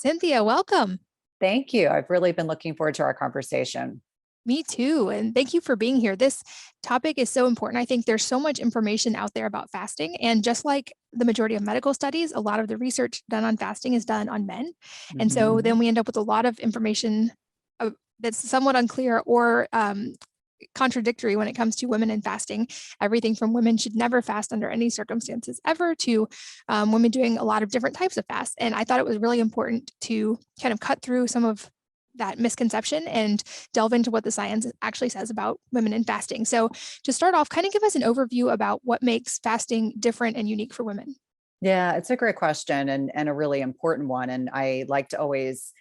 Cynthia, welcome. Thank you. I've really been looking forward to our conversation. Me too. And thank you for being here. This topic is so important. I think there's so much information out there about fasting. And just like the majority of medical studies, a lot of the research done on fasting is done on men. And so Mhm. then we end up with a lot of information that's somewhat unclear or contradictory when it comes to women and fasting. Everything from women should never fast under any circumstances ever to women doing a lot of different types of fasts. And I thought it was really important to kind of cut through some of that misconception and delve into what the science actually says about women and fasting. So to start off, kind of give us an overview about what makes fasting different and unique for women. Yeah, it's a great question and a really important one. And I like to always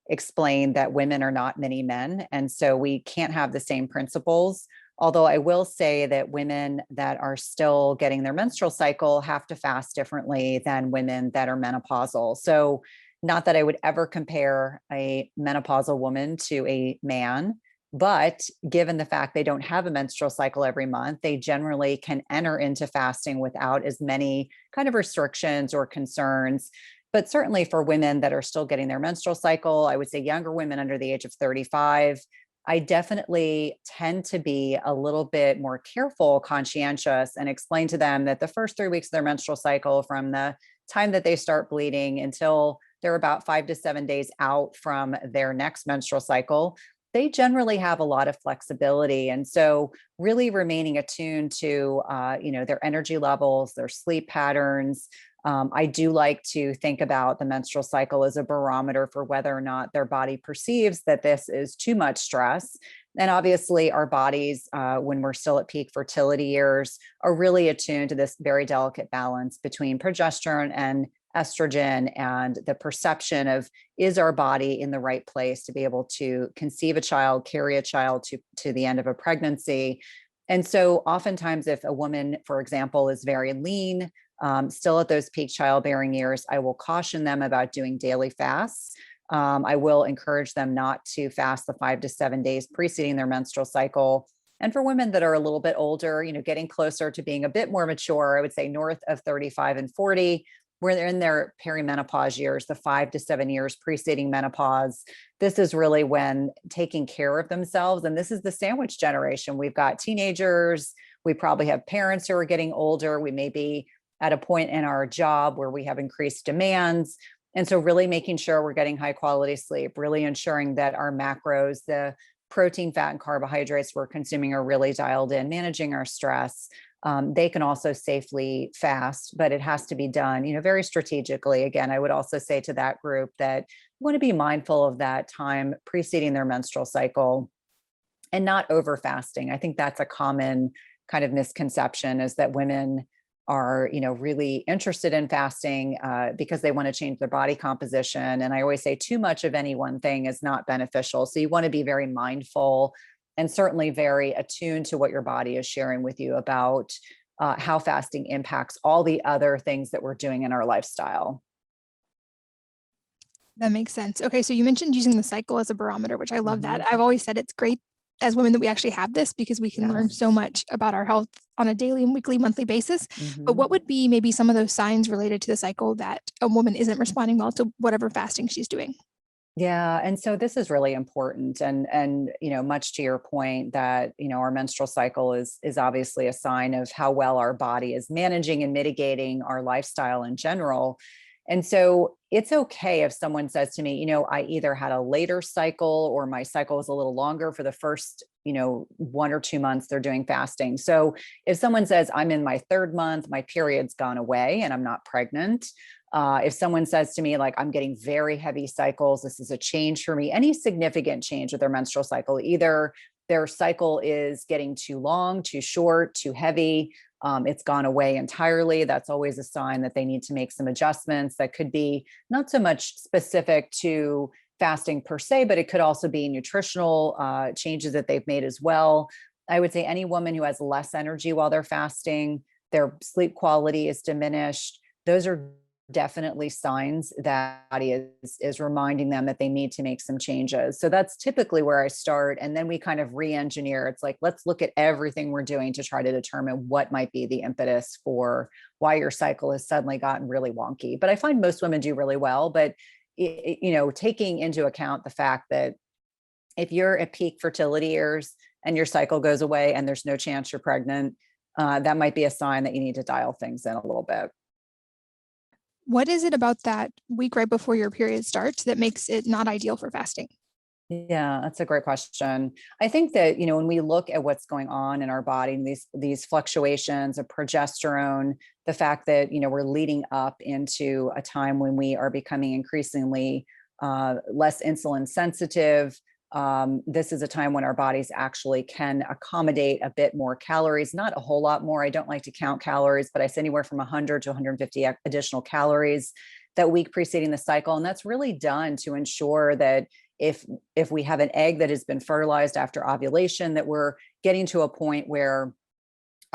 explain that women are not many men. And so we can't have the same principles. Although I will say that women that are still getting their menstrual cycle have to fast differently than women that are menopausal. So, not that I would ever compare a menopausal woman to a man, but given the fact they don't have a menstrual cycle every month, they generally can enter into fasting without as many kind of restrictions or concerns. But certainly for women that are still getting their menstrual cycle, I would say younger women under the age of 35, I definitely tend to be a little bit more careful, conscientious, and explain to them that the first 3 weeks of their menstrual cycle, from the time that they start bleeding until they're about 5 to 7 days out from their next menstrual cycle, they generally have a lot of flexibility. And so really remaining attuned to, their energy levels, their sleep patterns. I do like to think about the menstrual cycle as a barometer for whether or not their body perceives that this is too much stress. And obviously, our bodies, when we're still at peak fertility years, are really attuned to this very delicate balance between progesterone and estrogen and the perception of, is our body in the right place to be able to conceive a child, carry a child to the end of a pregnancy. And so oftentimes if a woman, for example, is very lean, still at those peak childbearing years, I will caution them about doing daily fasts. I will encourage them not to fast the 5 to 7 days preceding their menstrual cycle. And for women that are a little bit older, getting closer to being a bit more mature, I would say north of 35 and 40, where they're in their perimenopause years, the 5 to 7 years preceding menopause. This is really when taking care of themselves. And this is the sandwich generation. We've got teenagers. We probably have parents who are getting older. We may be at a point in our job where we have increased demands. And so really making sure we're getting high quality sleep, really ensuring that our macros, the protein, fat, and carbohydrates we're consuming are really dialed in, managing our stress. They can also safely fast, but it has to be done, very strategically. Again, I would also say to that group that you want to be mindful of that time preceding their menstrual cycle and not over fasting. I think that's a common kind of misconception, is that women are, really interested in fasting because they want to change their body composition. And I always say too much of any one thing is not beneficial. So you want to be very mindful and certainly very attuned to what your body is sharing with you about how fasting impacts all the other things that we're doing in our lifestyle. That makes sense. Okay, so you mentioned using the cycle as a barometer, which I love that. Mhm. I've always said it's great as women that we actually have this because we can learn Yes. so much about our health on a daily and weekly, monthly basis. But Mhm. what would be maybe some of those signs related to the cycle that a woman isn't responding well to whatever fasting she's doing? Yeah, and so this is really important, and much to your point that our menstrual cycle is obviously a sign of how well our body is managing and mitigating our lifestyle in general. And so it's okay if someone says to me, I either had a later cycle or my cycle was a little longer for the first 1 or 2 months they're doing fasting. So if someone says, I'm in my third month, my period's gone away and I'm not pregnant, if someone says to me, like, I'm getting very heavy cycles, this is a change for me, any significant change with their menstrual cycle, either their cycle is getting too long, too short, too heavy, it's gone away entirely, that's always a sign that they need to make some adjustments. That could be not so much specific to fasting per se, but it could also be nutritional changes that they've made as well. I would say any woman who has less energy while they're fasting, their sleep quality is diminished. Those are definitely signs that body is reminding them that they need to make some changes. So that's typically where I start. And then we kind of re-engineer. It's like, let's look at everything we're doing to try to determine what might be the impetus for why your cycle has suddenly gotten really wonky. But I find most women do really well. But taking into account the fact that if you're at peak fertility years and your cycle goes away and there's no chance you're pregnant, that might be a sign that you need to dial things in a little bit. What is it about that week right before your period starts that makes it not ideal for fasting? Yeah, that's a great question. I think that, when we look at what's going on in our body and these fluctuations of progesterone, the fact that, we're leading up into a time when we are becoming increasingly less insulin sensitive. This is a time when our bodies actually can accommodate a bit more calories, not a whole lot more. I don't like to count calories, but I say anywhere from 100 to 150 additional calories that week preceding the cycle. And that's really done to ensure that if we have an egg that has been fertilized after ovulation, that we're getting to a point where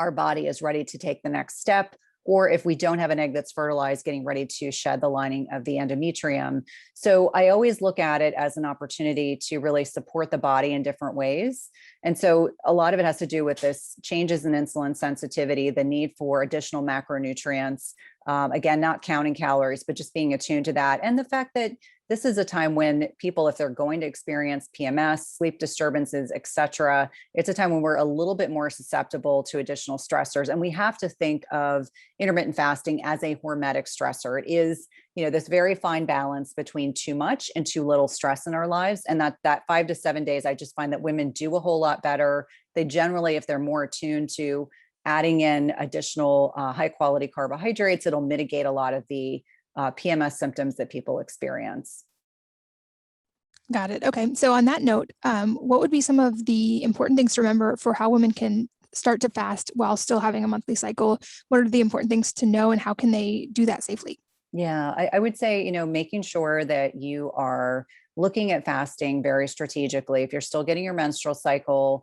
our body is ready to take the next step, or if we don't have an egg that's fertilized, getting ready to shed the lining of the endometrium. So I always look at it as an opportunity to really support the body in different ways. And so a lot of it has to do with this changes in insulin sensitivity, the need for additional macronutrients, again, not counting calories, but just being attuned to that. And the fact that this is a time when people, if they're going to experience PMS, sleep disturbances, et cetera, it's a time when we're a little bit more susceptible to additional stressors. And we have to think of intermittent fasting as a hormetic stressor. It is, this very fine balance between too much and too little stress in our lives. And that 5 to 7 days, I just find that women do a whole lot better. They generally, if they're more attuned to adding in additional high quality carbohydrates, it'll mitigate a lot of the PMS symptoms that people experience. Got it. Okay. So on that note, what would be some of the important things to remember for how women can start to fast while still having a monthly cycle? What are the important things to know and how can they do that safely? Yeah, I would say, making sure that you are looking at fasting very strategically. If you're still getting your menstrual cycle,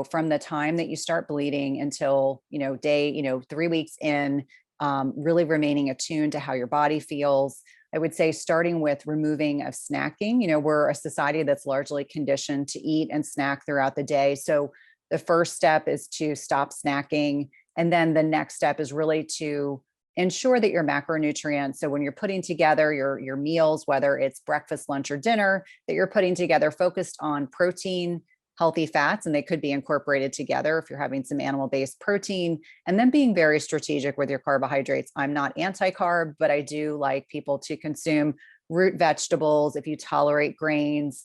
from the time that you start bleeding until, day, 3 weeks in, really remaining attuned to how your body feels. I would say starting with removing of snacking. We're a society that's largely conditioned to eat and snack throughout the day. So the first step is to stop snacking. And then the next step is really to ensure that your macronutrients, so when you're putting together your meals, whether it's breakfast, lunch, or dinner, that you're putting together focused on protein, healthy fats, and they could be incorporated together if you're having some animal-based protein, and then being very strategic with your carbohydrates. I'm not anti-carb, but I do like people to consume root vegetables, if you tolerate grains,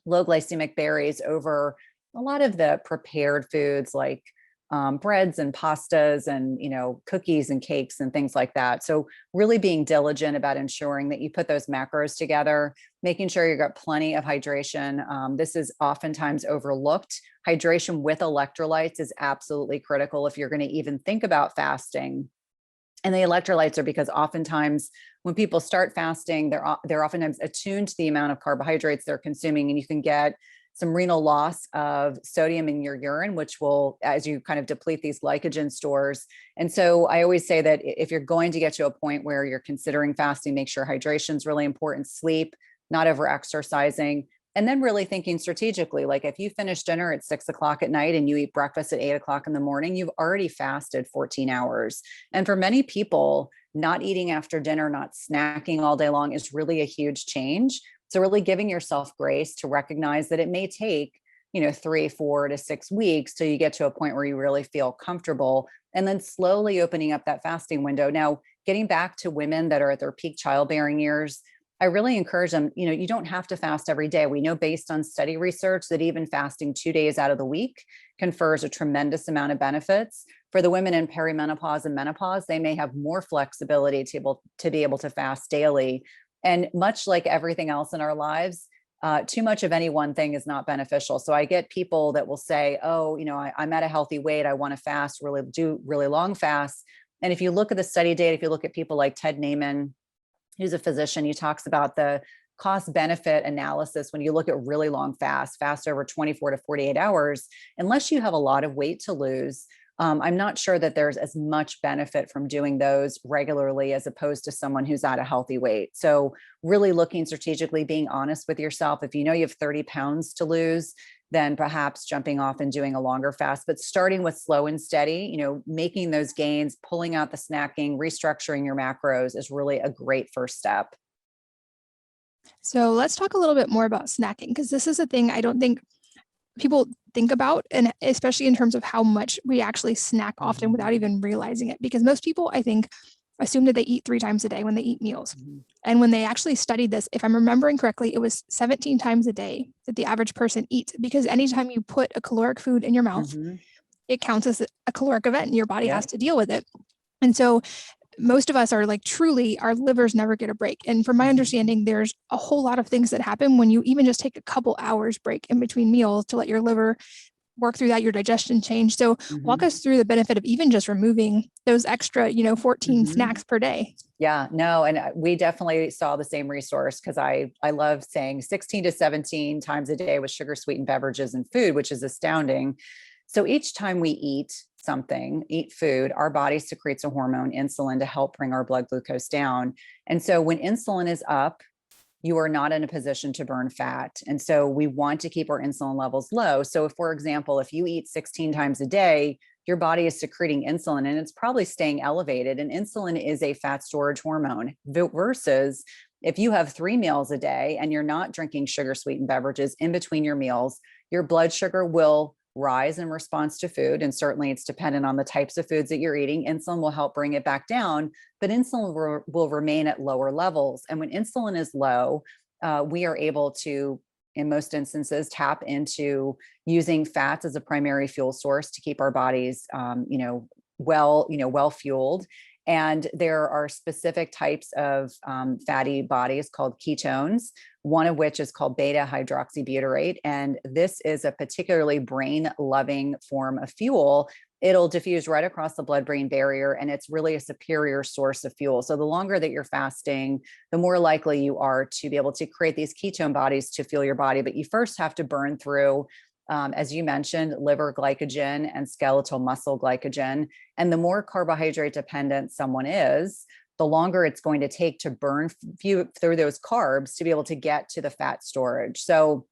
low glycemic berries over a lot of the prepared foods like breads and pastas and cookies and cakes and things like that. So really being diligent about ensuring that you put those macros together, making sure you've got plenty of hydration. This is oftentimes overlooked. Hydration with electrolytes is absolutely critical if you're going to even think about fasting. And the electrolytes are because oftentimes when people start fasting, they're oftentimes attuned to the amount of carbohydrates they're consuming, and you can get some renal loss of sodium in your urine, which will, as you kind of deplete these glycogen stores. And so I always say that if you're going to get to a point where you're considering fasting, make sure hydration is really important, sleep, not over exercising, and then really thinking strategically. Like if you finish dinner at 6 o'clock at night and you eat breakfast at 8 o'clock in the morning, you've already fasted 14 hours. And for many people, not eating after dinner, not snacking all day long is really a huge change. So really giving yourself grace to recognize that it may take, 3, 4 to 6 weeks till you get to a point where you really feel comfortable, and then slowly opening up that fasting window. Now, getting back to women that are at their peak childbearing years, I really encourage them, you don't have to fast every day. We know based on study research that even fasting 2 days out of the week confers a tremendous amount of benefits. For the women in perimenopause and menopause, they may have more flexibility to be able to fast daily. And much like everything else in our lives, too much of any one thing is not beneficial. So I get people that will say, oh, I'm at a healthy weight, I want to fast, really do really long fasts. And if you look at the study data, if you look at people like Ted Naiman, who's a physician, he talks about the cost benefit analysis. When you look at really long fast over 24 to 48 hours, unless you have a lot of weight to lose, I'm not sure that there's as much benefit from doing those regularly as opposed to someone who's at a healthy weight. So really looking strategically, being honest with yourself. If you know you have 30 pounds to lose, then perhaps jumping off and doing a longer fast, but starting with slow and steady, making those gains, pulling out the snacking, restructuring your macros is really a great first step. So let's talk a little bit more about snacking, because this is a thing I don't think people think about, and especially in terms of how much we actually snack often without even realizing it. Because most people, I think, assume that they eat 3 times a day when they eat meals. And when they actually studied this, if I'm remembering correctly, it was 17 times a day that the average person eats, because anytime you put a caloric food in your mouth, it counts as a caloric event and your body has to deal with it. And so most of us are like, truly, our livers never get a break. And from my understanding, there's a whole lot of things that happen when you even just take a couple hours break in between meals to let your liver work through that, your digestion change. So walk us through the benefit of even just removing those extra, 14 snacks per day. Yeah, no, and we definitely saw the same resource, because I love saying 16 to 17 times a day with sugar sweetened beverages and food, which is astounding. So each time we eat food, our body secretes a hormone, insulin, to help bring our blood glucose down. And so when insulin is up, you are not in a position to burn fat. And so we want to keep our insulin levels low. So if, for example, if you eat 16 times a day, your body is secreting insulin and it's probably staying elevated. And insulin is a fat storage hormone, versus if you have 3 meals a day and you're not drinking sugar sweetened beverages in between your meals, your blood sugar will rise in response to food. And certainly it's dependent on the types of foods that you're eating. Insulin will help bring it back down, but insulin will remain at lower levels. And when insulin is low, we are able to, in most instances, tap into using fats as a primary fuel source to keep our bodies, well fueled. And there are specific types of fatty bodies called ketones, one of which is called beta hydroxybutyrate. And this is a particularly brain loving form of fuel. It'll diffuse right across the blood-brain barrier, and it's really a superior source of fuel. So the longer that you're fasting, the more likely you are to be able to create these ketone bodies to fuel your body. But you first have to burn through, as you mentioned, liver glycogen and skeletal muscle glycogen. And the more carbohydrate dependent someone is, the longer it's going to take to burn through those carbs to be able to get to the fat storage. So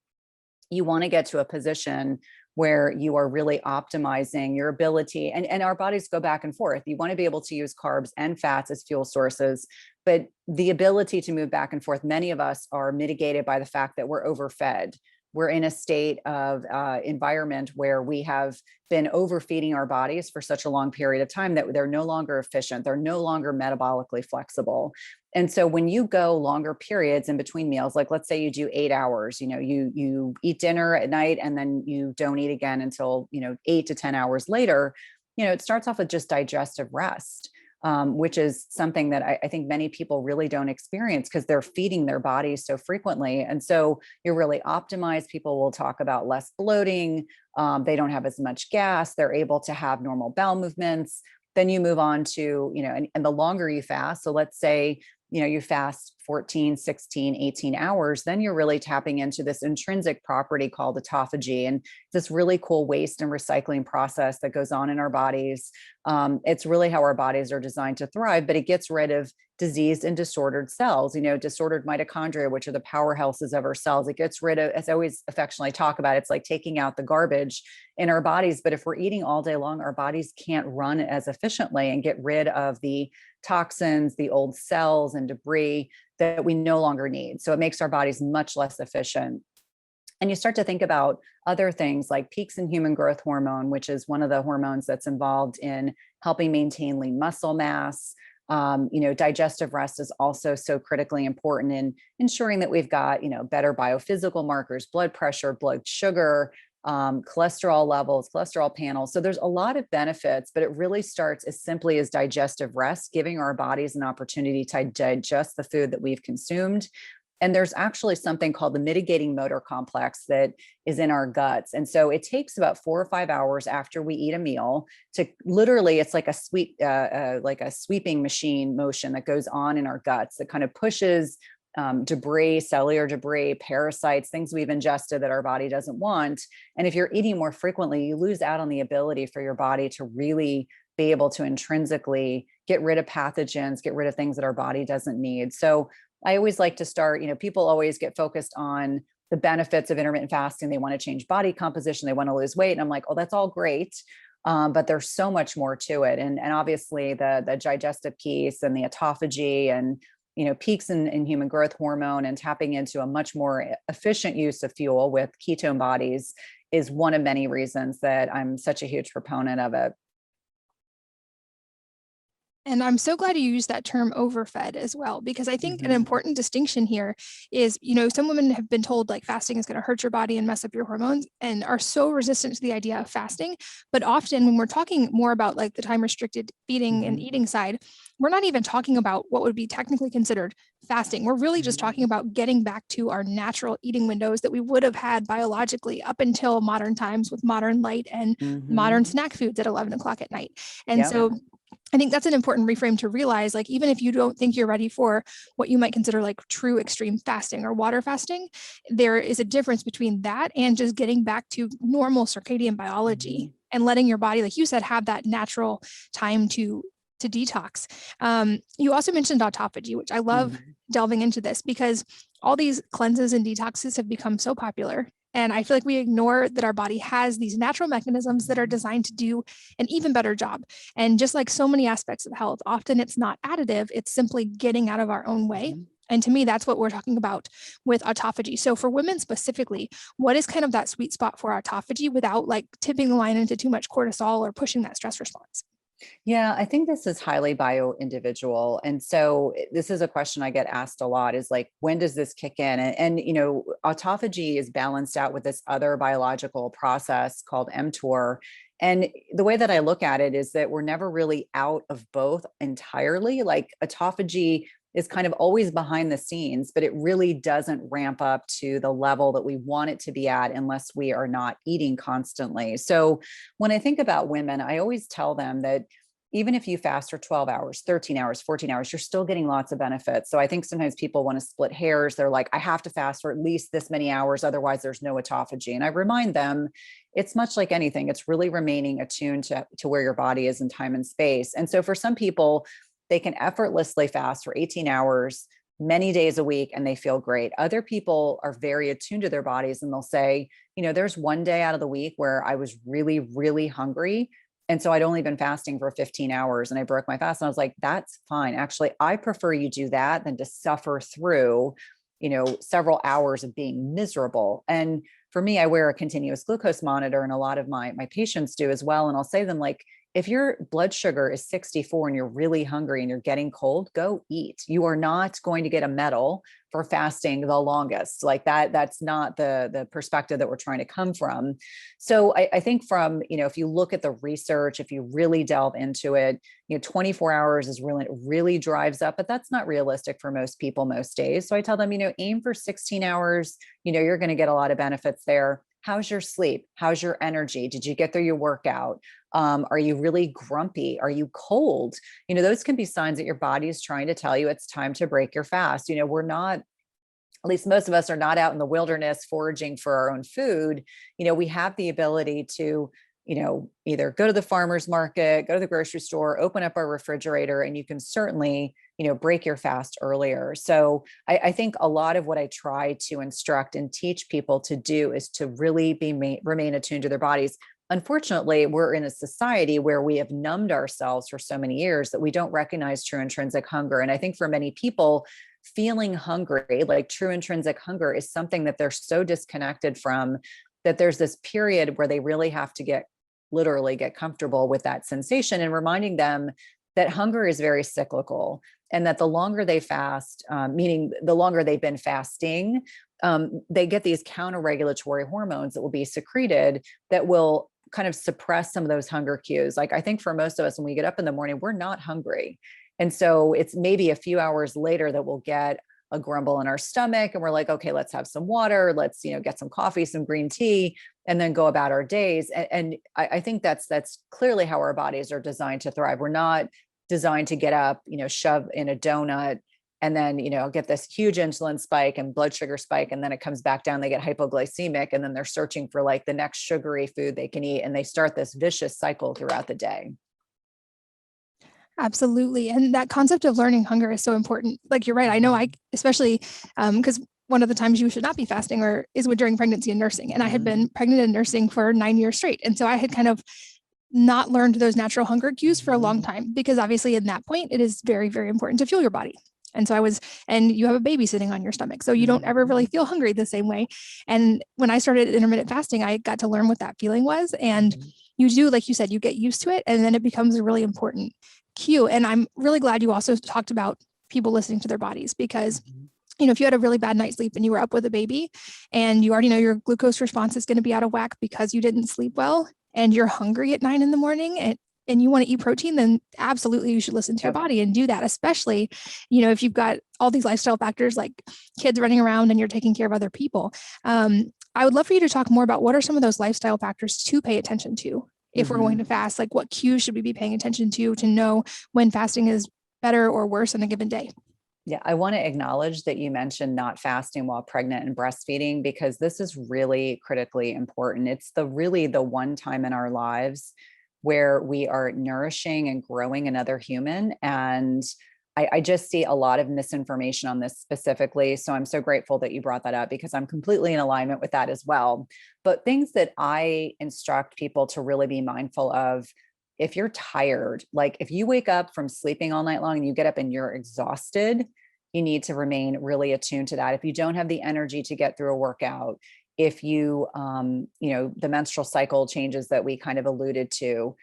you want to get to a position where you are really optimizing your ability, and our bodies go back and forth. You want to be able to use carbs and fats as fuel sources, but the ability to move back and forth, many of us are mitigated by the fact that we're overfed. We're in a state of environment where we have been overfeeding our bodies for such a long period of time that they're no longer efficient. They're no longer metabolically flexible. And so when you go longer periods in between meals, like let's say you do 8 hours, you eat dinner at night and then you don't eat again until, 8 to 10 hours later, it starts off with just digestive rest. Which is something that I think many people really don't experience because they're feeding their bodies so frequently. And so you're really optimized. People will talk about less bloating. They don't have as much gas. They're able to have normal bowel movements. Then you move on to, and the longer you fast. So let's say, you fast 14, 16, 18 hours, then you're really tapping into this intrinsic property called autophagy. And this really cool waste and recycling process that goes on in our bodies. It's really how our bodies are designed to thrive, but it gets rid of diseased and disordered cells, disordered mitochondria, which are the powerhouses of our cells. It gets rid of, as I always affectionately talk about, it's like taking out the garbage in our bodies. But if we're eating all day long, our bodies can't run as efficiently and get rid of the toxins, the old cells and debris that we no longer need. So it makes our bodies much less efficient. And you start to think about other things like peaks in human growth hormone, which is one of the hormones that's involved in helping maintain lean muscle mass. Digestive rest is also so critically important in ensuring that we've got, better biophysical markers, blood pressure, blood sugar, cholesterol levels, cholesterol panels. So there's a lot of benefits, but it really starts as simply as digestive rest, giving our bodies an opportunity to digest the food that we've consumed. And there's actually something called the mitigating motor complex that is in our guts. And so it takes about 4 or 5 hours after we eat a meal to literally, it's like a sweeping machine motion that goes on in our guts that kind of pushes debris, cellular debris, parasites, things we've ingested that our body doesn't want. And if you're eating more frequently, you lose out on the ability for your body to really be able to intrinsically get rid of pathogens, get rid of things that our body doesn't need. So I always like to start, people always get focused on the benefits of intermittent fasting. They want to change body composition. They want to lose weight. And I'm like, oh, that's all great. But there's so much more to it. And obviously the digestive piece and the autophagy and peaks in human growth hormone and tapping into a much more efficient use of fuel with ketone bodies is one of many reasons that I'm such a huge proponent of it. And I'm so glad you used that term overfed as well, because I think an important distinction here is, some women have been told like fasting is going to hurt your body and mess up your hormones and are so resistant to the idea of fasting. But often when we're talking more about like the time restricted feeding and eating side, we're not even talking about what would be technically considered fasting. We're really just talking about getting back to our natural eating windows that we would have had biologically up until modern times with modern light and modern snack foods at 11 o'clock at night. And so I think that's an important reframe to realize, like, even if you don't think you're ready for what you might consider like true extreme fasting or water fasting, there is a difference between that and just getting back to normal circadian biology and letting your body, like you said, have that natural time to detox. You also mentioned autophagy, which I love delving into this because all these cleanses and detoxes have become so popular. And I feel like we ignore that our body has these natural mechanisms that are designed to do an even better job. And just like so many aspects of health, often it's not additive, it's simply getting out of our own way. And to me, that's what we're talking about with autophagy. So for women specifically, what is kind of that sweet spot for autophagy without like tipping the line into too much cortisol or pushing that stress response? Yeah, I think this is highly bio individual. And so this is a question I get asked a lot is like, when does this kick in? And autophagy is balanced out with this other biological process called mTOR. And the way that I look at it is that we're never really out of both entirely. Like autophagy is kind of always behind the scenes, but it really doesn't ramp up to the level that we want it to be at unless we are not eating constantly. So when I think about women, I always tell them that even if you fast for 12 hours, 13 hours, 14 hours, you're still getting lots of benefits. So I think sometimes people want to split hairs. They're like, I have to fast for at least this many hours, otherwise there's no autophagy. And I remind them, it's much like anything. It's really remaining attuned to where your body is in time and space. And so for some people, they can effortlessly fast for 18 hours, many days a week, and they feel great. Other people are very attuned to their bodies and they'll say, there's one day out of the week where I was really, really hungry. And so I'd only been fasting for 15 hours and I broke my fast. And I was like, that's fine. Actually, I prefer you do that than to suffer through, several hours of being miserable. And for me, I wear a continuous glucose monitor and a lot of my patients do as well. And I'll say to them like, if your blood sugar is 64 and you're really hungry and you're getting cold, go eat. You are not going to get a medal for fasting the longest. Like that's not the perspective that we're trying to come from. So I think from, if you look at the research, if you really delve into it, 24 hours is really drives up, but that's not realistic for most people most days. So I tell them, aim for 16 hours, you're going to get a lot of benefits there. How's your sleep? How's your energy? Did you get through your workout? Are you really grumpy? Are you cold? Those can be signs that your body is trying to tell you it's time to break your fast. We're not, at least most of us are not out in the wilderness foraging for our own food. We have the ability to, either go to the farmer's market, go to the grocery store, open up our refrigerator, and you can certainly, break your fast earlier. So I think a lot of what I try to instruct and teach people to do is to really remain attuned to their bodies. Unfortunately, we're in a society where we have numbed ourselves for so many years that we don't recognize true intrinsic hunger. And I think for many people, feeling hungry, like true intrinsic hunger, is something that they're so disconnected from that there's this period where they really have to literally get comfortable with that sensation, and reminding them that hunger is very cyclical and that the longer they fast, meaning the longer they've been fasting, they get these counter-regulatory hormones that will be secreted that will kind of suppress some of those hunger cues. Like I think for most of us, when we get up in the morning, we're not hungry. And so it's maybe a few hours later that we'll get a grumble in our stomach and we're like, okay, let's have some water. Let's, get some coffee, some green tea, and then go about our days. And I think that's clearly how our bodies are designed to thrive. We're not designed to get up, shove in a donut and then, get this huge insulin spike and blood sugar spike. And then it comes back down, they get hypoglycemic, and then they're searching for like the next sugary food they can eat. And they start this vicious cycle throughout the day. Absolutely. And that concept of learning hunger is so important. Like you're right. I know especially because one of the times you should not be fasting is during pregnancy and nursing. And I had been pregnant and nursing for 9 years straight. And so I had kind of not learned those natural hunger cues for a long time, because obviously in that point, it is very, very important to fuel your body. And so and you have a baby sitting on your stomach. So you don't ever really feel hungry the same way. And when I started intermittent fasting, I got to learn what that feeling was. And you do, like you said, you get used to it, and then it becomes a really important cue. And I'm really glad you also talked about people listening to their bodies, because if you had a really bad night's sleep and you were up with a baby and you already know your glucose response is going to be out of whack because you didn't sleep well, and you're hungry at 9 a.m. and you want to eat protein, then absolutely you should listen to your body and do that. Especially, if you've got all these lifestyle factors like kids running around and you're taking care of other people. I would love for you to talk more about what are some of those lifestyle factors to pay attention to if we're going to fast. Like, what cues should we be paying attention to know when fasting is better or worse on a given day? Yeah, I want to acknowledge that you mentioned not fasting while pregnant and breastfeeding, because this is really critically important. It's really the one time in our lives where we are nourishing and growing another human. And I just see a lot of misinformation on this specifically. So I'm so grateful that you brought that up, because I'm completely in alignment with that as well. But things that I instruct people to really be mindful of: if you're tired, like if you wake up from sleeping all night long and you get up and you're exhausted, you need to remain really attuned to that. If you don't have the energy to get through a workout, if you, the menstrual cycle changes that we kind of alluded to,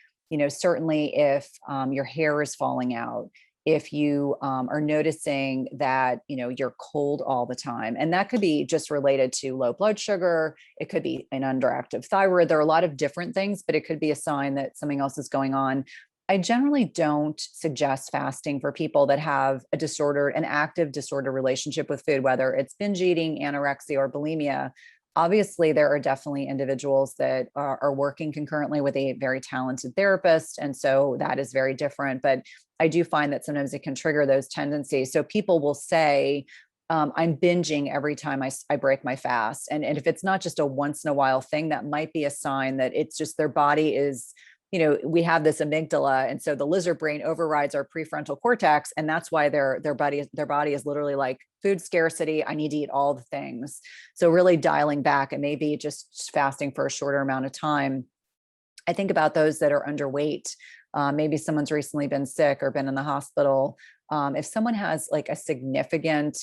certainly if your hair is falling out, if you are noticing that, you're cold all the time, and that could be just related to low blood sugar. It could be an underactive thyroid. There are a lot of different things, but it could be a sign that something else is going on. I generally don't suggest fasting for people that have an active disordered relationship with food, whether it's binge eating, anorexia, or bulimia. Obviously, there are definitely individuals that are working concurrently with a very talented therapist. And so that is very different. But I do find that sometimes it can trigger those tendencies. So people will say, I'm binging every time I break my fast. And if it's not just a once in a while thing, that might be a sign that it's just their body is, we have this amygdala. And so the lizard brain overrides our prefrontal cortex. And that's why their body is literally like, food scarcity, I need to eat all the things. So really dialing back and maybe just fasting for a shorter amount of time. I think about those that are underweight. Maybe someone's recently been sick or been in the hospital. If someone has like a significant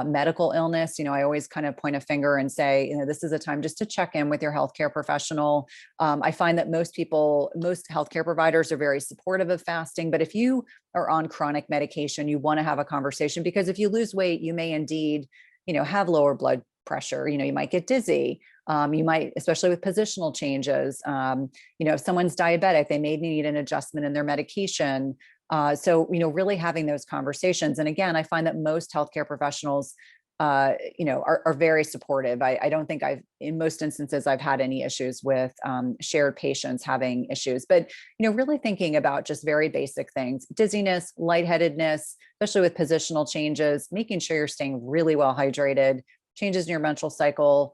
medical illness, I always kind of point a finger and say, this is a time just to check in with your healthcare professional. I find that most healthcare providers are very supportive of fasting, but if you are on chronic medication, you want to have a conversation, because if you lose weight, you may indeed, have lower blood pressure. You might get dizzy. You might, especially with positional changes. If someone's diabetic, they may need an adjustment in their medication. So, really having those conversations. And again, I find that most healthcare professionals, are very supportive. I don't think in most instances, I've had any issues with shared patients having issues, but, really thinking about just very basic things: dizziness, lightheadedness, especially with positional changes, making sure you're staying really well hydrated, changes in your menstrual cycle,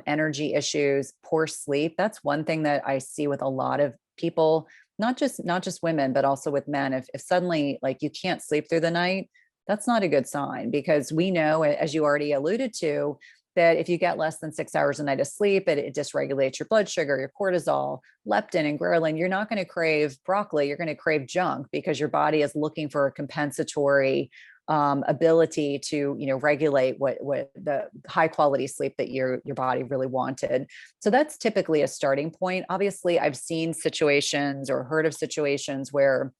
energy issues, poor sleep. That's one thing that I see with a lot of people, not just women, but also with men. If suddenly like you can't sleep through the night, that's not a good sign, because we know, as you already alluded to, that if you get less than 6 hours a night of sleep, it dysregulates your blood sugar, your cortisol, leptin, and ghrelin. You're not going to crave broccoli. You're going to crave junk, because your body is looking for a compensatory ability to, regulate what the high quality sleep that your body really wanted. So that's typically a starting point. Obviously, I've seen situations or heard of situations where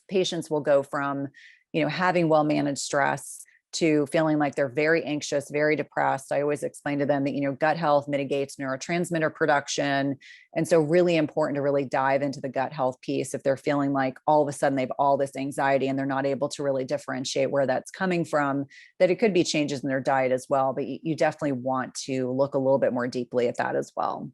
patients will go from, having well-managed stress to feeling like they're very anxious, very depressed. I always explain to them that, gut health mitigates neurotransmitter production. And so really important to really dive into the gut health piece if they're feeling like all of a sudden they have all this anxiety and they're not able to really differentiate where that's coming from, that it could be changes in their diet as well. But you definitely want to look a little bit more deeply at that as well.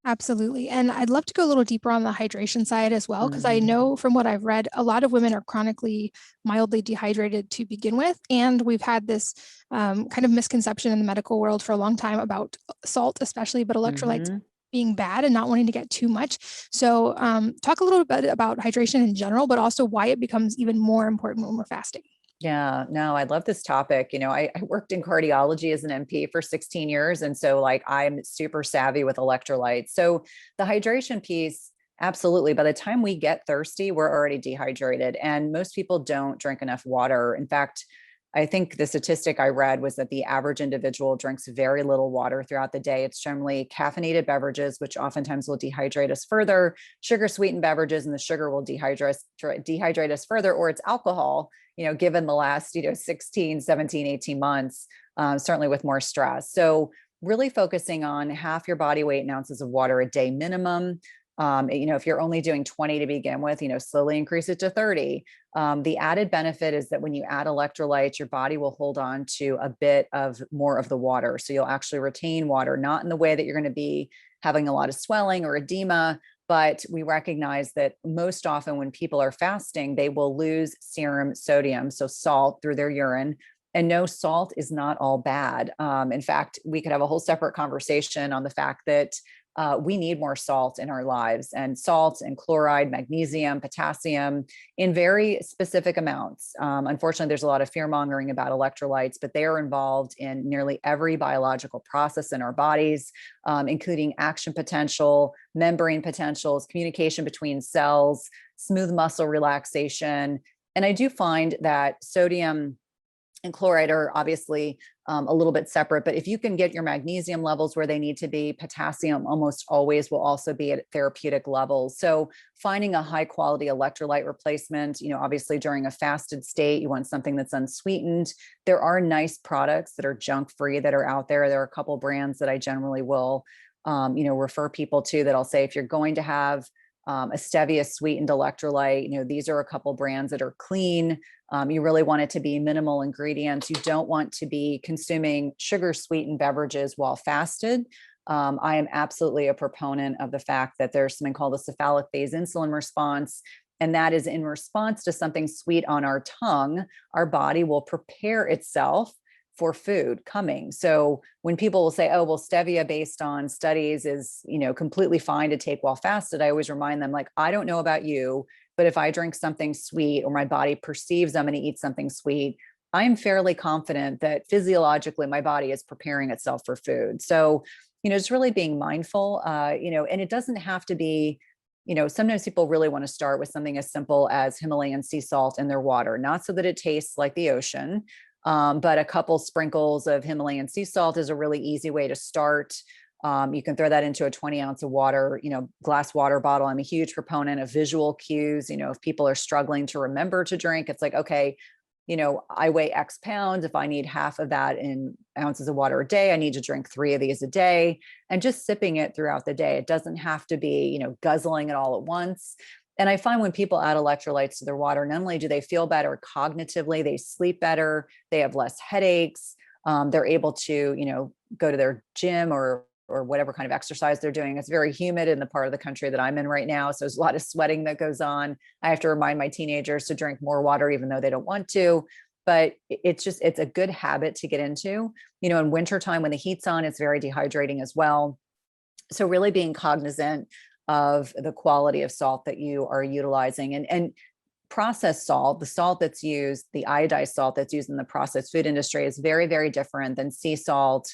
Absolutely. And I'd love to go a little deeper on the hydration side as well, because I know from what I've read, a lot of women are chronically mildly dehydrated to begin with. And we've had this kind of misconception in the medical world for a long time about salt, especially, but electrolytes being bad and not wanting to get too much. So talk a little bit about hydration in general, but also why it becomes even more important when we're fasting. Yeah, no, I love this topic. I worked in cardiology as an MP for 16 years. And so like, I'm super savvy with electrolytes. So the hydration piece, Absolutely. By the time we get thirsty, we're already dehydrated, and most people don't drink enough water. In fact, I think the statistic I read was that the average individual drinks very little water throughout the day. It's generally caffeinated beverages, which oftentimes will dehydrate us further, sugar sweetened beverages, and the sugar will dehydrate us further, or it's alcohol, given the last, 16, 17, 18 months, certainly with more stress. So really focusing on half your body weight in ounces of water a day minimum. If you're only doing 20 to begin with, slowly increase it to 30. The added benefit is that when you add electrolytes, your body will hold on to a bit of more of the water. So you'll actually retain water, not in the way that you're going to be having a lot of swelling or edema, but we recognize that most often when people are fasting, they will lose serum sodium, so salt, through their urine. And no, salt is not all bad. In fact, we could have a whole separate conversation on the fact that we need more salt in our lives, and salt and chloride, magnesium, potassium in very specific amounts. Unfortunately, there's a lot of fear mongering about electrolytes, but they are involved in nearly every biological process in our bodies, including action potential, membrane potentials, communication between cells, smooth muscle relaxation. And I do find that sodium and chloride are obviously a little bit separate, but if you can get your magnesium levels where they need to be, potassium almost always will also be at therapeutic levels. So finding a high quality electrolyte replacement, obviously during a fasted state, you want something that's unsweetened. There are nice products that are junk free that are out there. There are a couple brands that I generally will, refer people to, that I'll say, if you're going to have a stevia sweetened electrolyte, these are a couple brands that are clean. You really want it to be minimal ingredients. You don't want to be consuming sugar sweetened beverages while fasted. I am absolutely a proponent of the fact that there's something called the cephalic phase insulin response. And that is in response to something sweet on our tongue, our body will prepare itself for food coming. So when people will say, oh, well, stevia based on studies is, completely fine to take while fasted, I always remind them, like, I don't know about you, but if I drink something sweet, or my body perceives I'm going to eat something sweet, I am fairly confident that physiologically my body is preparing itself for food. So, it's really being mindful, and it doesn't have to be, sometimes people really want to start with something as simple as Himalayan sea salt in their water, not so that it tastes like the ocean. But a couple sprinkles of Himalayan sea salt is a really easy way to start. You can throw that into a 20 ounce of water, glass water bottle. I'm a huge proponent of visual cues. If people are struggling to remember to drink, it's like, okay, I weigh X pounds. If I need half of that in ounces of water a day, I need to drink 3 of these a day, and just sipping it throughout the day. It doesn't have to be, guzzling it all at once. And I find when people add electrolytes to their water, not only do they feel better cognitively, they sleep better, they have less headaches, they're able to, go to their gym or whatever kind of exercise they're doing. It's very humid in the part of the country that I'm in right now, so there's a lot of sweating that goes on. I have to remind my teenagers to drink more water, even though they don't want to. But it's a good habit to get into. In wintertime when the heat's on, it's very dehydrating as well. So really being cognizant of the quality of salt that you are utilizing, and processed salt, the salt that's used, the iodized salt that's used in the processed food industry is very, very different than sea salt,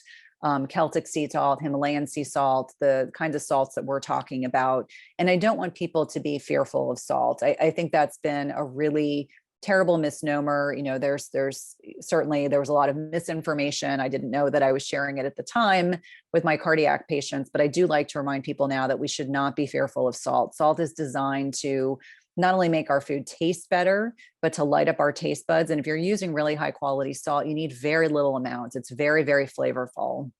Celtic sea salt, Himalayan sea salt, the kinds of salts that we're talking about. And I don't want people to be fearful of salt. I think that's been a really terrible misnomer. There's certainly, there was a lot of misinformation. I didn't know that I was sharing it at the time with my cardiac patients, but I do like to remind people now that we should not be fearful of salt. Salt is designed to not only make our food taste better, but to light up our taste buds. And if you're using really high quality salt, you need very little amounts. It's very, very flavorful.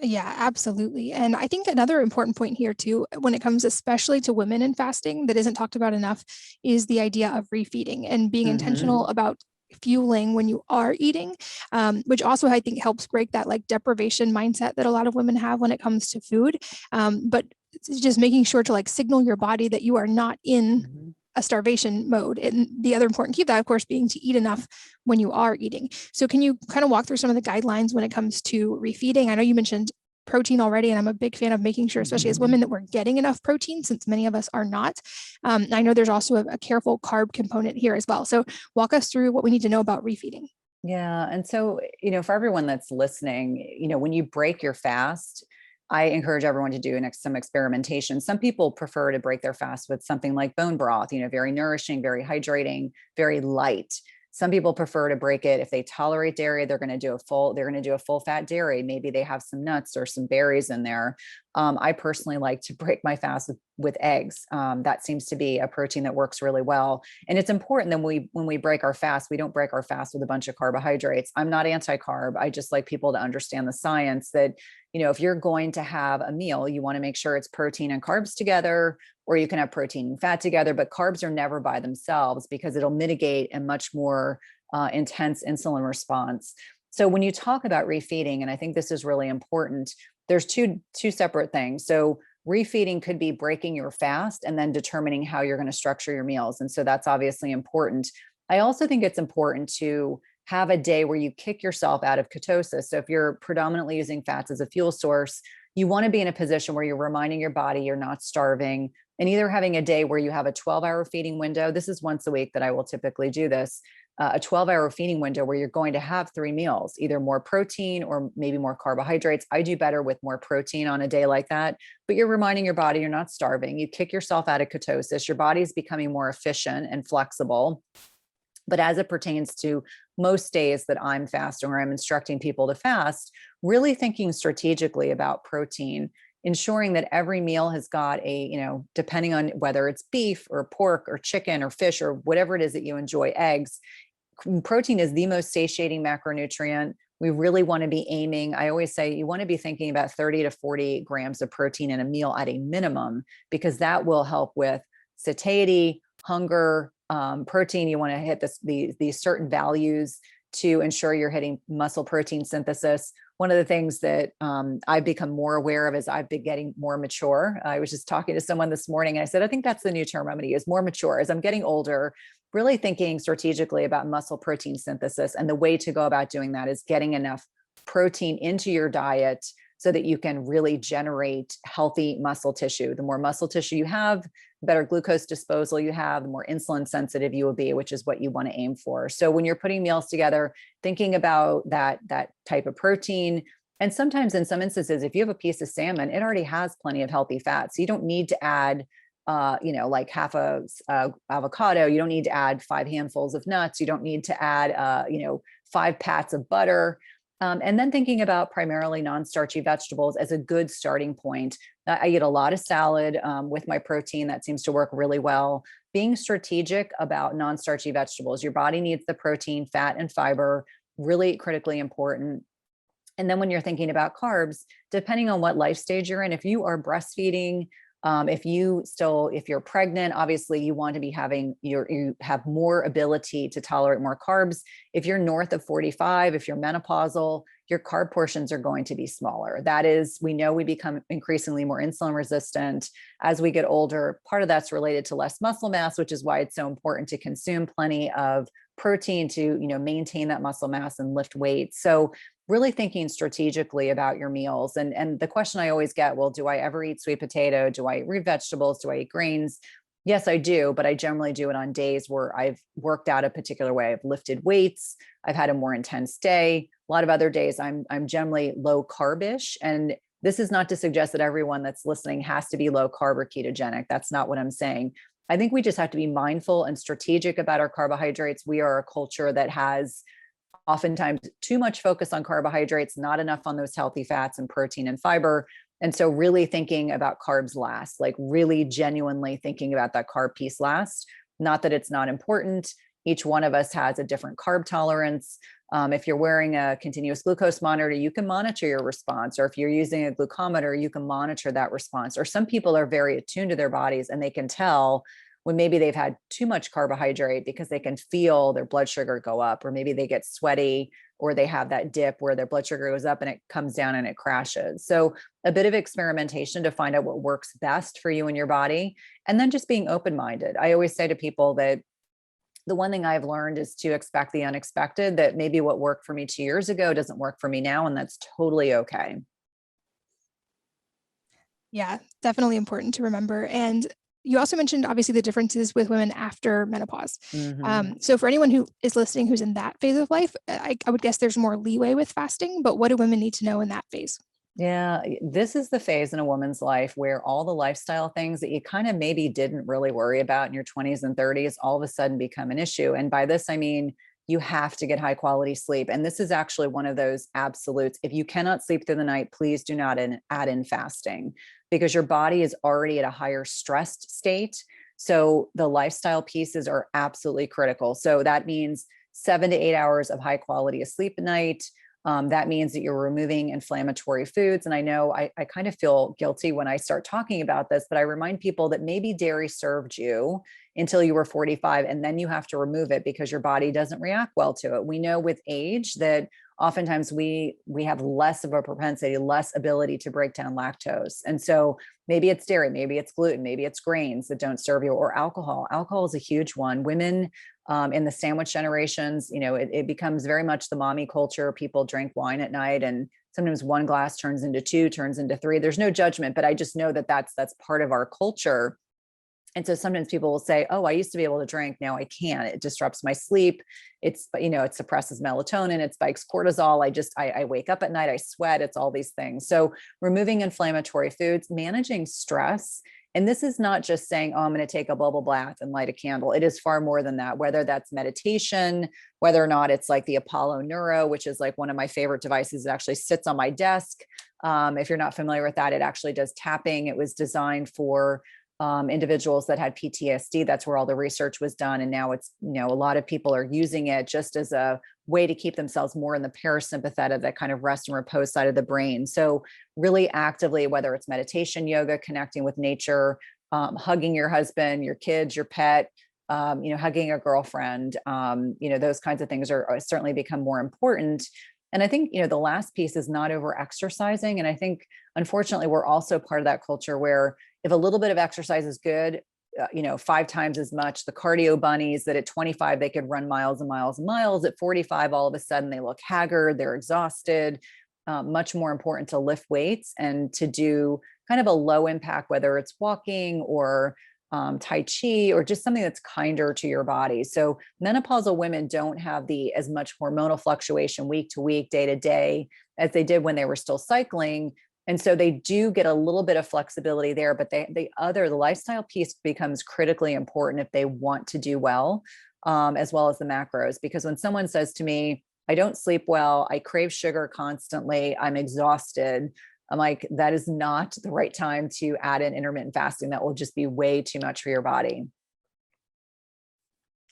Yeah, absolutely. And I think another important point here too, when it comes especially to women in fasting that isn't talked about enough, is the idea of refeeding and being intentional about fueling when you are eating, which also I think helps break that like deprivation mindset that a lot of women have when it comes to food. But it's just making sure to like signal your body that you are not in a starvation mode. And the other important key, that of course, being to eat enough when you are eating. So can you kind of walk through some of the guidelines when it comes to refeeding? I know you mentioned protein already, and I'm a big fan of making sure, especially as women, that we're getting enough protein, since many of us are not. I know there's also a careful carb component here as well. So walk us through what we need to know about refeeding. Yeah. And so, for everyone that's listening, when you break your fast, I encourage everyone to do some experimentation. Some people prefer to break their fast with something like bone broth, very nourishing, very hydrating, very light. Some people prefer to break it if they tolerate dairy. They're going to do a full fat dairy. Maybe they have some nuts or some berries in there. I personally like to break my fast with eggs. That seems to be a protein that works really well. And it's important that when we break our fast, we don't break our fast with a bunch of carbohydrates. I'm not anti-carb. I just like people to understand the science that, if you're going to have a meal, you want to make sure it's protein and carbs together, or you can have protein and fat together, but carbs are never by themselves because it'll mitigate a much more intense insulin response. So when you talk about refeeding, and I think this is really important, there's two separate things. So refeeding could be breaking your fast and then determining how you're going to structure your meals. And so that's obviously important. I also think it's important to have a day where you kick yourself out of ketosis. So if you're predominantly using fats as a fuel source, you want to be in a position where you're reminding your body you're not starving, and either having a day where you have a 12-hour feeding window. This is once a week that I will typically do this, a 12-hour feeding window where you're going to have 3 meals, either more protein or maybe more carbohydrates. I do better with more protein on a day like that, but you're reminding your body you're not starving. You kick yourself out of ketosis. Your body's becoming more efficient and flexible. But as it pertains to most days that I'm fasting or I'm instructing people to fast, really thinking strategically about protein, ensuring that every meal has got depending on whether it's beef or pork or chicken or fish or whatever it is that you enjoy, eggs, protein is the most satiating macronutrient. We really want to be aiming. I always say you want to be thinking about 30 to 40 grams of protein in a meal at a minimum, because that will help with satiety, hunger. Protein, you want to hit these certain values to ensure you're hitting muscle protein synthesis. One of the things that I've become more aware of as I've been getting more mature. I was just talking to someone this morning and I said, I think that's the new term I'm going to use, more mature. As I'm getting older, really thinking strategically about muscle protein synthesis. And the way to go about doing that is getting enough protein into your diet so that you can really generate healthy muscle tissue. The more muscle tissue you have, the better glucose disposal you have, the more insulin sensitive you will be, which is what you want to aim for. So when you're putting meals together, thinking about that type of protein, and sometimes in some instances, if you have a piece of salmon, it already has plenty of healthy fats. So you don't need to add like half a avocado. You don't need to add 5 handfuls of nuts. You don't need to add 5 pats of butter. And then thinking about primarily non-starchy vegetables as a good starting point. I eat a lot of salad with my protein. That seems to work really well. Being strategic about non-starchy vegetables. Your body needs the protein, fat, and fiber, really critically important. And then when you're thinking about carbs, depending on what life stage you're in, if you are breastfeeding, if you're pregnant, obviously you want to be you have more ability to tolerate more carbs. If you're north of 45, if you're menopausal, your carb portions are going to be smaller. That is, we know we become increasingly more insulin resistant as we get older. Part of that's related to less muscle mass, which is why it's so important to consume plenty of protein to, maintain that muscle mass and lift weights. So really thinking strategically about your meals. And the question I always get, well, do I ever eat sweet potato? Do I eat root vegetables? Do I eat grains? Yes, I do, but I generally do it on days where I've worked out a particular way. I've lifted weights. I've had a more intense day. A lot of other days I'm generally low carbish. And this is not to suggest that everyone that's listening has to be low carb or ketogenic. That's not what I'm saying. I think we just have to be mindful and strategic about our carbohydrates. We are a culture that has oftentimes too much focus on carbohydrates, not enough on those healthy fats and protein and fiber. And so really thinking about carbs last, like really genuinely thinking about that carb piece last. Not that it's not important. Each one of us has a different carb tolerance. If you're wearing a continuous glucose monitor, you can monitor your response. Or if you're using a glucometer, you can monitor that response. Or some people are very attuned to their bodies and they can tell when maybe they've had too much carbohydrate because they can feel their blood sugar go up, or maybe they get sweaty, or they have that dip where their blood sugar goes up and it comes down and it crashes. So a bit of experimentation to find out what works best for you and your body. And then just being open-minded. I always say to people that the one thing I've learned is to expect the unexpected, that maybe what worked for me 2 years ago doesn't work for me now. And that's totally okay. Yeah, definitely important to remember. And you also mentioned obviously the differences with women after menopause. Mm-hmm. So for anyone who is listening who's in that phase of life, I would guess there's more leeway with fasting, but what do women need to know in that phase? Yeah, this is the phase in a woman's life where all the lifestyle things that you kind of maybe didn't really worry about in your 20s and 30s all of a sudden become an issue. And by this, I mean, you have to get high quality sleep. And this is actually one of those absolutes. If you cannot sleep through the night, please do not add in fasting, because your body is already at a higher stressed state. So the lifestyle pieces are absolutely critical. So that means 7 to 8 hours of high quality of sleep at night. That means that you're removing inflammatory foods. And I know I kind of feel guilty when I start talking about this, but I remind people that maybe dairy served you until you were 45, and then you have to remove it because your body doesn't react well to it. We know with age that oftentimes we have less of a propensity, less ability to break down lactose. And so maybe it's dairy, maybe it's gluten, maybe it's grains that don't serve you, or alcohol. Alcohol is a huge one. Women in the sandwich generations, it becomes very much the mommy culture. People drink wine at night, and sometimes one glass turns into two, turns into three. There's no judgment, but I just know that that's part of our culture. And so sometimes people will say, oh, I used to be able to drink. Now I can't. It disrupts my sleep. It suppresses melatonin. It spikes cortisol. I wake up at night. I sweat. It's all these things. So removing inflammatory foods, managing stress. And this is not just saying, oh, I'm going to take a bubble bath and light a candle. It is far more than that, whether that's meditation, whether or not it's like the Apollo Neuro, which is like one of my favorite devices. It actually sits on my desk. If you're not familiar with that, it actually does tapping. It was designed for individuals that had PTSD. That's where all the research was done. And now it's, a lot of people are using it just as a way to keep themselves more in the parasympathetic, that kind of rest and repose side of the brain. So really actively, whether it's meditation, yoga, connecting with nature, hugging your husband, your kids, your pet, hugging a girlfriend, those kinds of things are certainly become more important. And I think, the last piece is not over exercising. And I think, unfortunately, we're also part of that culture where if a little bit of exercise is good, 5 times as much, the cardio bunnies that at 25, they could run miles and miles and miles. At 45, all of a sudden they look haggard, they're exhausted. Much more important to lift weights and to do kind of a low impact, whether it's walking or Tai Chi, or just something that's kinder to your body. So menopausal women don't have as much hormonal fluctuation week to week, day to day, as they did when they were still cycling. And so they do get a little bit of flexibility there, but the lifestyle piece becomes critically important if they want to do well, as well as the macros. Because when someone says to me, I don't sleep well, I crave sugar constantly, I'm exhausted, I'm like, that is not the right time to add in intermittent fasting. That will just be way too much for your body.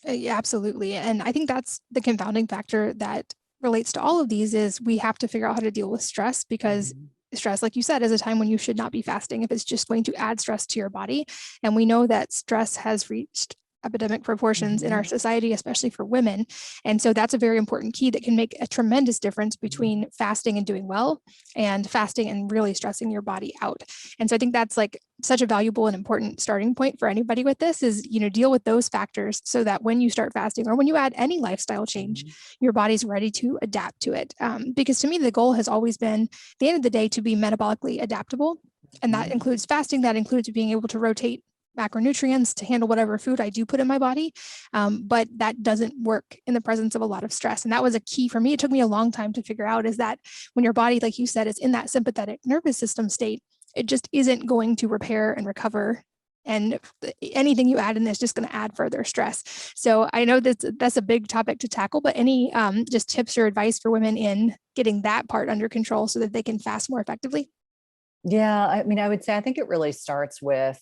Yeah, absolutely. And I think that's the confounding factor that relates to all of these is we have to figure out how to deal with stress, because stress, like you said, is a time when you should not be fasting if it's just going to add stress to your body. And we know that stress has reached epidemic proportions in our society, especially for women. And so that's a very important key that can make a tremendous difference between fasting and doing well, and fasting and really stressing your body out. And so I think that's like such a valuable and important starting point for anybody with this is, deal with those factors so that when you start fasting or when you add any lifestyle change, your body's ready to adapt to it. Because to me, the goal has always been, at the end of the day, to be metabolically adaptable. And that includes fasting. That includes being able to rotate macronutrients to handle whatever food I do put in my body. But that doesn't work in the presence of a lot of stress. And that was a key for me. It took me a long time to figure out, is that when your body, like you said, is in that sympathetic nervous system state, it just isn't going to repair and recover. And anything you add in is just going to add further stress. So I know that's a big topic to tackle, but any just tips or advice for women in getting that part under control so that they can fast more effectively? Yeah, I mean, I would say I think it really starts with,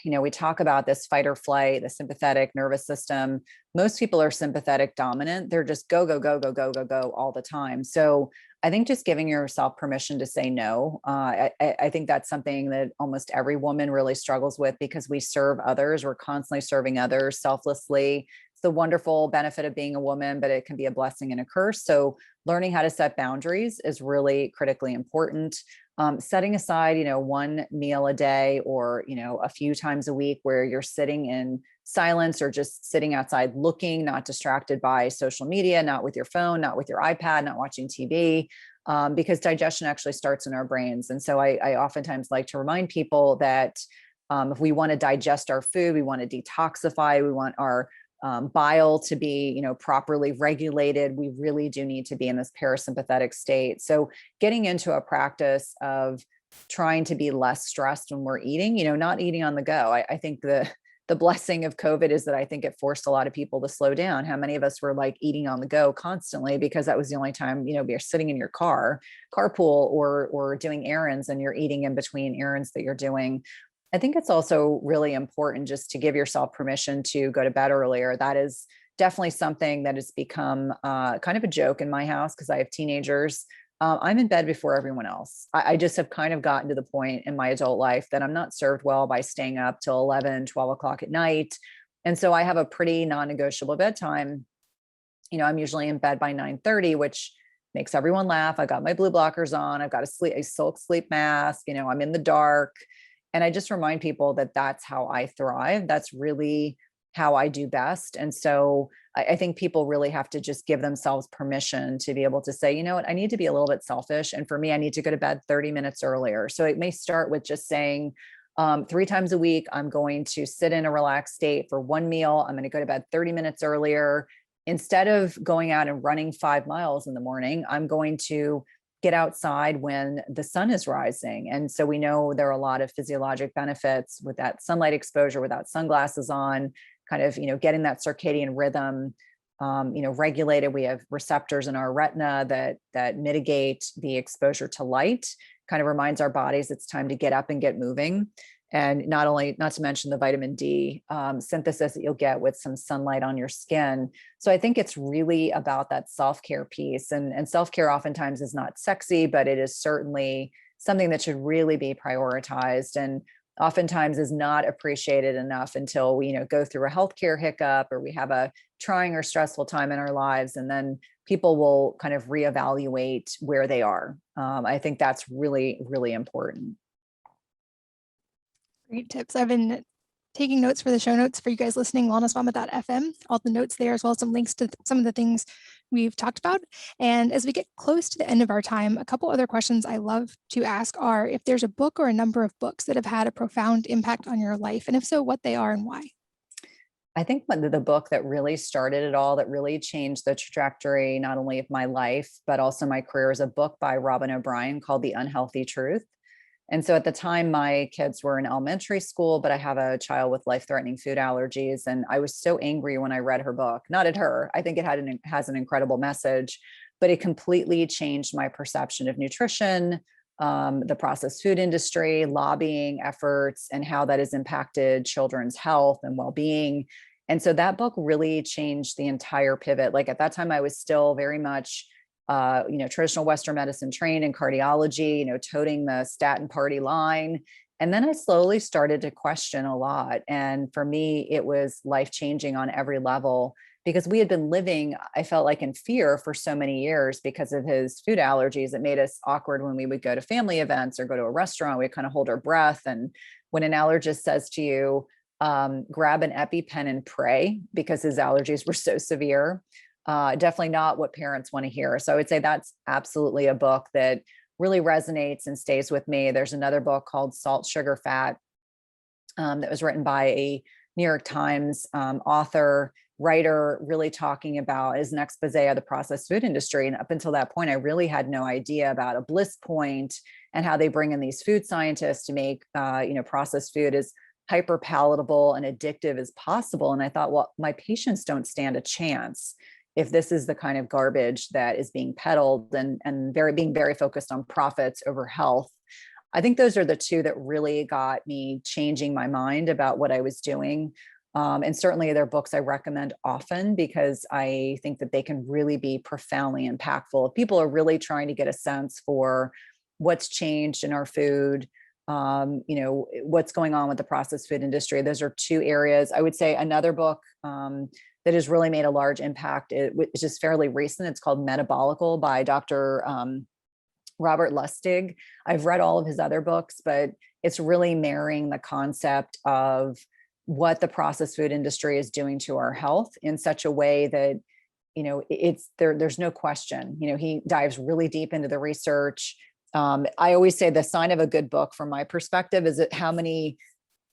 we talk about this fight or flight, the sympathetic nervous system. Most people are sympathetic dominant. They're just go, go, go, go, go, go, go all the time. So I think just giving yourself permission to say no. I think that's something that almost every woman really struggles with, because we serve others. We're constantly serving others selflessly. It's the wonderful benefit of being a woman, but it can be a blessing and a curse. So learning how to set boundaries is really critically important. Setting aside, one meal a day, or, a few times a week where you're sitting in silence or just sitting outside looking, not distracted by social media, not with your phone, not with your iPad, not watching TV, because digestion actually starts in our brains. And so I oftentimes like to remind people that if we want to digest our food, we want to detoxify, we want our bile to be, properly regulated, we really do need to be in this parasympathetic state. So getting into a practice of trying to be less stressed when we're eating, not eating on the go. I think the blessing of COVID is that I think it forced a lot of people to slow down. How many of us were like eating on the go constantly because that was the only time, you're sitting in your carpool or doing errands, and you're eating in between errands that you're doing. I think it's also really important just to give yourself permission to go to bed earlier. That is definitely something that has become kind of a joke in my house because I have teenagers. I'm in bed before everyone else. I just have kind of gotten to the point in my adult life that I'm not served well by staying up till 11, 12 o'clock at night. And so I have a pretty non-negotiable bedtime. I'm usually in bed by 9:30, which makes everyone laugh. I got my blue blockers on. I've got a silk sleep mask. I'm in the dark. And I just remind people that that's how I thrive. That's really how I do best. And so I think people really have to just give themselves permission to be able to say, you know what, I need to be a little bit selfish. And for me, I need to go to bed 30 minutes earlier. So it may start with just saying, 3 times a week, I'm going to sit in a relaxed state for one meal. I'm going to go to bed 30 minutes earlier. Instead of going out and running 5 miles in the morning, I'm going to get outside when the sun is rising. And so we know there are a lot of physiologic benefits with that sunlight exposure, without sunglasses on, kind of, getting that circadian rhythm, regulated. We have receptors in our retina that mitigate the exposure to light, kind of reminds our bodies it's time to get up and get moving. And not to mention the vitamin D synthesis that you'll get with some sunlight on your skin. So I think it's really about that self-care piece. And self-care oftentimes is not sexy, but it is certainly something that should really be prioritized, and oftentimes is not appreciated enough until we, go through a healthcare hiccup or we have a trying or stressful time in our lives. And then people will kind of reevaluate where they are. I think that's really, really important. Great tips. I've been taking notes for the show notes for you guys listening, wellnessmama.fm, all the notes there, as well as some links to some of the things we've talked about. And as we get close to the end of our time, a couple other questions I love to ask are if there's a book or a number of books that have had a profound impact on your life, and if so, what they are and why. I think the book that really started it all, that really changed the trajectory, not only of my life, but also my career, is a book by Robin O'Brien called The Unhealthy Truth. And so at the time, my kids were in elementary school, but I have a child with life-threatening food allergies. And I was so angry when I read her book, not at her. I think it has an incredible message, but it completely changed my perception of nutrition, the processed food industry, lobbying efforts, and how that has impacted children's health and well-being. And so that book really changed the entire pivot. Like at that time, I was still very much traditional Western medicine trained in cardiology, toting the statin party line. And then I slowly started to question a lot. And for me, it was life-changing on every level, because we had been living, I felt like, in fear for so many years because of his food allergies. It made us awkward when we would go to family events or go to a restaurant. We'd kind of hold our breath. And when an allergist says to you, grab an EpiPen and pray because his allergies were so severe, definitely not what parents want to hear. So I would say that's absolutely a book that really resonates and stays with me. There's another book called Salt, Sugar, Fat that was written by a New York Times author, writer, really talking about as an expose of the processed food industry. And up until that point, I really had no idea about a bliss point and how they bring in these food scientists to make processed food as hyper palatable and addictive as possible. And I thought, well, my patients don't stand a chance if this is the kind of garbage that is being peddled and being very focused on profits over health. I think those are the two that really got me changing my mind about what I was doing. And certainly they're books I recommend often because I think that they can really be profoundly impactful. If people are really trying to get a sense for what's changed in our food, what's going on with the processed food industry, those are two areas. I would say another book that has really made a large impact, which is fairly recent. It's called Metabolical by Dr. Robert Lustig. I've read all of his other books, but it's really marrying the concept of what the processed food industry is doing to our health in such a way that, there's no question. He dives really deep into the research. I always say the sign of a good book from my perspective is that how many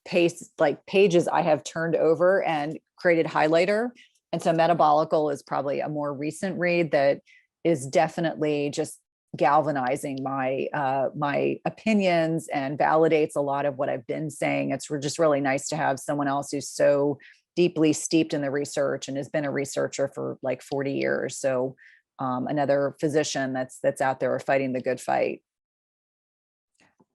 pages I have turned over and created highlighter. And so Metabolical is probably a more recent read that is definitely just galvanizing my opinions and validates a lot of what I've been saying. It's just really nice to have someone else who's so deeply steeped in the research and has been a researcher for like 40 years. So another physician that's out there fighting the good fight.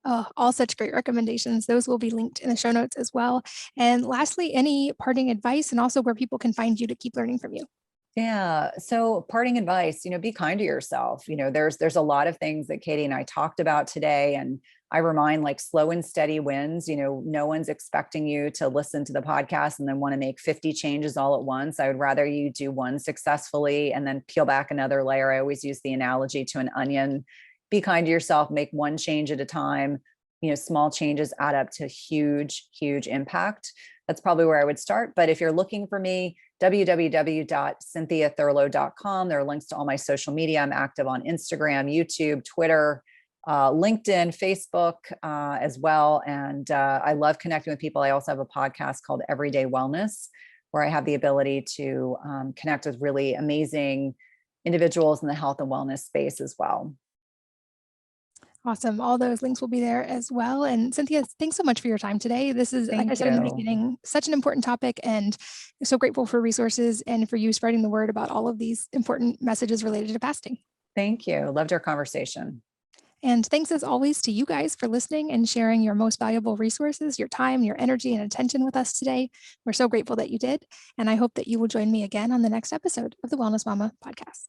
Oh, all such great recommendations. Those will be linked in the show notes as well. And lastly, any parting advice and also where people can find you to keep learning from you? Yeah. So parting advice, be kind to yourself. There's a lot of things that Katie and I talked about today. And I remind, like, slow and steady wins. No one's expecting you to listen to the podcast and then want to make 50 changes all at once. I would rather you do one successfully and then peel back another layer. I always use the analogy to an onion. Be kind to yourself, make one change at a time. Small changes add up to huge, huge impact. That's probably where I would start. But if you're looking for me, www.cynthiathurlow.com. There are links to all my social media. I'm active on Instagram, YouTube, Twitter, LinkedIn, Facebook as well. And I love connecting with people. I also have a podcast called Everyday Wellness, where I have the ability to connect with really amazing individuals in the health and wellness space as well. Awesome. All those links will be there as well. And Cynthia, thanks so much for your time today. This is, like I said in the beginning, such an important topic, and so grateful for resources and for you spreading the word about all of these important messages related to fasting. Thank you. Loved our conversation. And thanks as always to you guys for listening and sharing your most valuable resources, your time, your energy, and attention with us today. We're so grateful that you did. And I hope that you will join me again on the next episode of the Wellness Mama podcast.